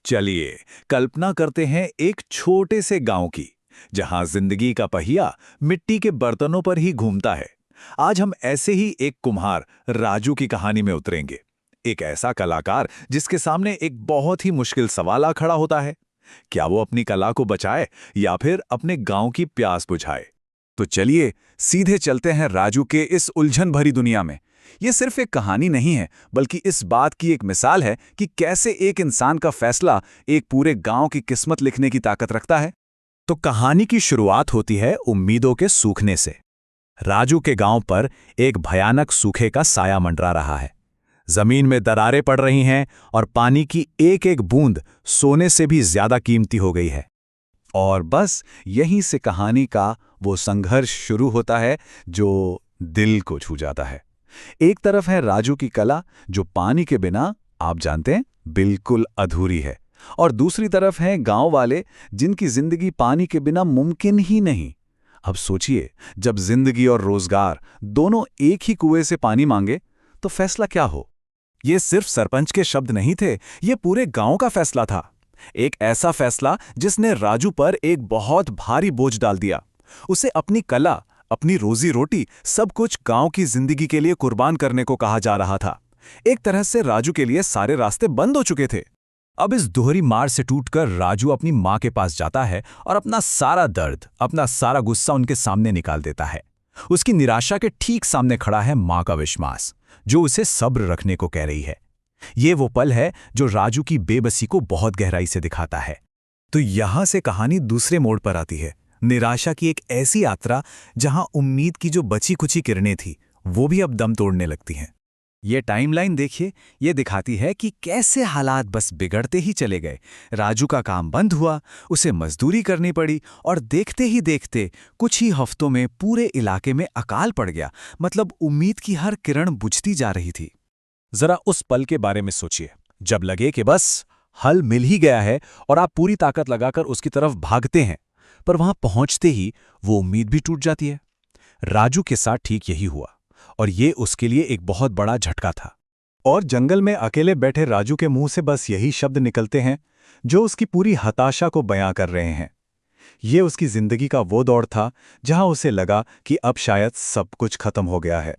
चलिए कल्पना करते हैं एक छोटे से गांव की, जहां जिंदगी का पहिया मिट्टी के बर्तनों पर ही घूमता है। आज हम ऐसे ही एक कुम्हार राजू की कहानी में उतरेंगे। एक ऐसा कलाकार जिसके सामने एक बहुत ही मुश्किल सवाल आ खड़ा होता है। क्या वो अपनी कला को बचाए या फिर अपने गांव की प्यास बुझाए? तो चलिए सीधे चलते हैं राजू के इस उलझन भरी दुनिया में। ये सिर्फ एक कहानी नहीं है, बल्कि इस बात की एक मिसाल है कि कैसे एक इंसान का फैसला एक पूरे गांव की किस्मत लिखने की ताकत रखता है। तो कहानी की शुरुआत होती है उम्मीदों के सूखने से। राजू के गांव पर एक भयानक सूखे का साया मंडरा रहा है। जमीन में दरारें पड़ रही हैं और पानी की एक एक बूंद सोने से भी ज्यादा कीमती हो गई है। और बस यहीं से कहानी का वो संघर्ष शुरू होता है जो दिल को छू जाता है। एक तरफ है राजू की कला, जो पानी के बिना, आप जानते हैं, बिल्कुल अधूरी है। और दूसरी तरफ हैं गांव वाले, जिनकी जिंदगी पानी के बिना मुमकिन ही नहीं। अब सोचिए, जब जिंदगी और रोजगार दोनों एक ही कुएं से पानी मांगे, तो फैसला क्या हो? ये सिर्फ सरपंच के शब्द नहीं थे, ये पूरे गांव का फैसला था। एक ऐसा फैसला जिसने राजू पर एक बहुत भारी बोझ डाल दिया। उसे अपनी कला, अपनी रोजी रोटी, सब कुछ गांव की जिंदगी के लिए कुर्बान करने को कहा जा रहा था। एक तरह से राजू के लिए सारे रास्ते बंद हो चुके थे। अब इस दोहरी मार से टूटकर राजू अपनी मां के पास जाता है और अपना सारा दर्द, अपना सारा गुस्सा उनके सामने निकाल देता है। उसकी निराशा के ठीक सामने खड़ा है मां का विश्वास, जो उसे सब्र रखने को कह रही है। ये वो पल है जो राजू की बेबसी को बहुत गहराई से दिखाता है। तो यहां से कहानी दूसरे मोड़ पर आती है। निराशा की एक ऐसी यात्रा जहां उम्मीद की जो बची कुची किरणें थी, वो भी अब दम तोड़ने लगती हैं। ये टाइमलाइन देखिए, ये दिखाती है कि कैसे हालात बस बिगड़ते ही चले गए। राजू का काम बंद हुआ, उसे मजदूरी करनी पड़ी, और देखते ही देखते कुछ ही हफ्तों में पूरे इलाके में अकाल पड़ गया। मतलब उम्मीद की हर किरण बुझती जा रही थी। जरा उस पल के बारे में सोचिए, जब लगे कि बस हल मिल ही गया है और आप पूरी ताकत लगाकर उसकी तरफ भागते हैं, पर वहां पहुंचते ही वो उम्मीद भी टूट जाती है। राजू के साथ ठीक यही हुआ, और ये उसके लिए एक बहुत बड़ा झटका था। और जंगल में अकेले बैठे राजू के मुंह से बस यही शब्द निकलते हैं जो उसकी पूरी हताशा को बयां कर रहे हैं। ये उसकी जिंदगी का वो दौर था जहां उसे लगा कि अब शायद सब कुछ खत्म हो गया है।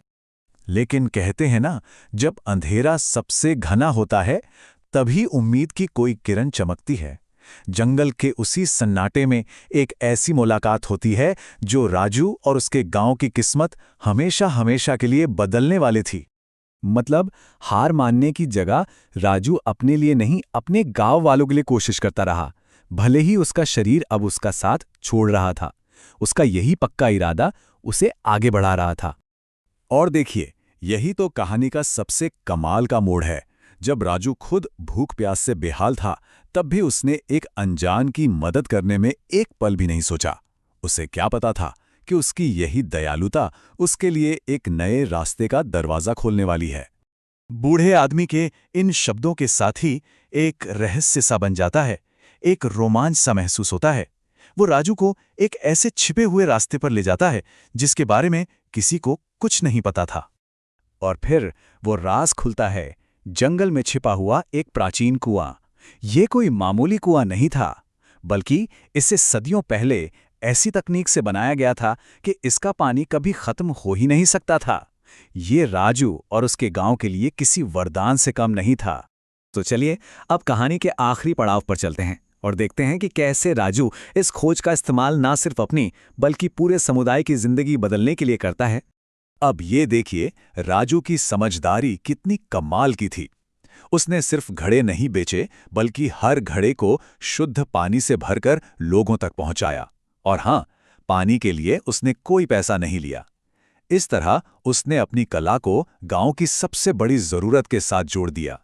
लेकिन कहते हैं ना, जब अंधेरा सबसे घना होता है, तभी उम्मीद की कोई किरण चमकती है। जंगल के उसी सन्नाटे में एक ऐसी मुलाकात होती है जो राजू और उसके गांव की किस्मत हमेशा हमेशा के लिए बदलने वाली थी। मतलब हार मानने की जगह राजू अपने लिए नहीं, अपने गांव वालों के लिए कोशिश करता रहा। भले ही उसका शरीर अब उसका साथ छोड़ रहा था, उसका यही पक्का इरादा उसे आगे बढ़ा रहा था। और देखिए, यही तो कहानी का सबसे कमाल का मोड़ है। जब राजू खुद भूख प्यास से बेहाल था, तब भी उसने एक अनजान की मदद करने में एक पल भी नहीं सोचा। उसे क्या पता था कि उसकी यही दयालुता उसके लिए एक नए रास्ते का दरवाजा खोलने वाली है। बूढ़े आदमी के इन शब्दों के साथ ही एक रहस्य सा बन जाता है, एक रोमांच सा महसूस होता है। वो राजू को एक ऐसे छिपे हुए रास्ते पर ले जाता है जिसके बारे में किसी को कुछ नहीं पता था। और फिर वो राज खुलता है, जंगल में छिपा हुआ एक प्राचीन कुआं। ये कोई मामूली कुआं नहीं था, बल्कि इसे सदियों पहले ऐसी तकनीक से बनाया गया था कि इसका पानी कभी खत्म हो ही नहीं सकता था। ये राजू और उसके गांव के लिए किसी वरदान से कम नहीं था। तो चलिए अब कहानी के आखिरी पड़ाव पर चलते हैं और देखते हैं कि कैसे राजू इस खोज का इस्तेमाल ना सिर्फ अपनी, बल्कि पूरे समुदाय की जिंदगी बदलने के लिए करता है। अब ये देखिए, राजू की समझदारी कितनी कमाल की थी। उसने सिर्फ घड़े नहीं बेचे, बल्कि हर घड़े को शुद्ध पानी से भरकर लोगों तक पहुंचाया। और हां, पानी के लिए उसने कोई पैसा नहीं लिया। इस तरह उसने अपनी कला को गांव की सबसे बड़ी जरूरत के साथ जोड़ दिया।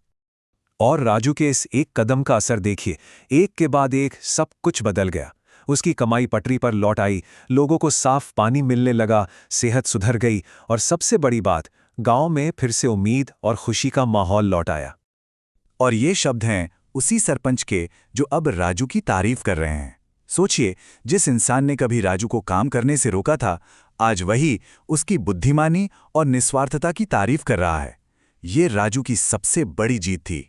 और राजू के इस एक कदम का असर देखिए, एक के बाद एक सब कुछ बदल गया। उसकी कमाई पटरी पर लौट आई, लोगों को साफ पानी मिलने लगा, सेहत सुधर गई, और सबसे बड़ी बात, गांव में फिर से उम्मीद और खुशी का माहौल लौट आया। और ये शब्द हैं उसी सरपंच के जो अब राजू की तारीफ कर रहे हैं। सोचिए, जिस इंसान ने कभी राजू को काम करने से रोका था, आज वही उसकी बुद्धिमानी और निस्वार्थता की तारीफ कर रहा है। ये राजू की सबसे बड़ी जीत थी।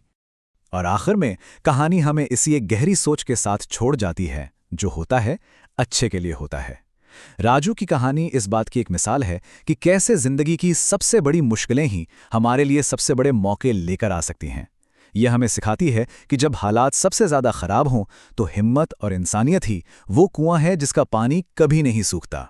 और आखिर में कहानी हमें इसी एक गहरी सोच के साथ छोड़ जाती है, जो होता है अच्छे के लिए होता है। राजू की कहानी इस बात की एक मिसाल है कि कैसे जिंदगी की सबसे बड़ी मुश्किलें ही हमारे लिए सबसे बड़े मौके लेकर आ सकती हैं। यह हमें सिखाती है कि जब हालात सबसे ज़्यादा खराब हों तो हिम्मत और इंसानियत ही वो कुआं है जिसका पानी कभी नहीं सूखता।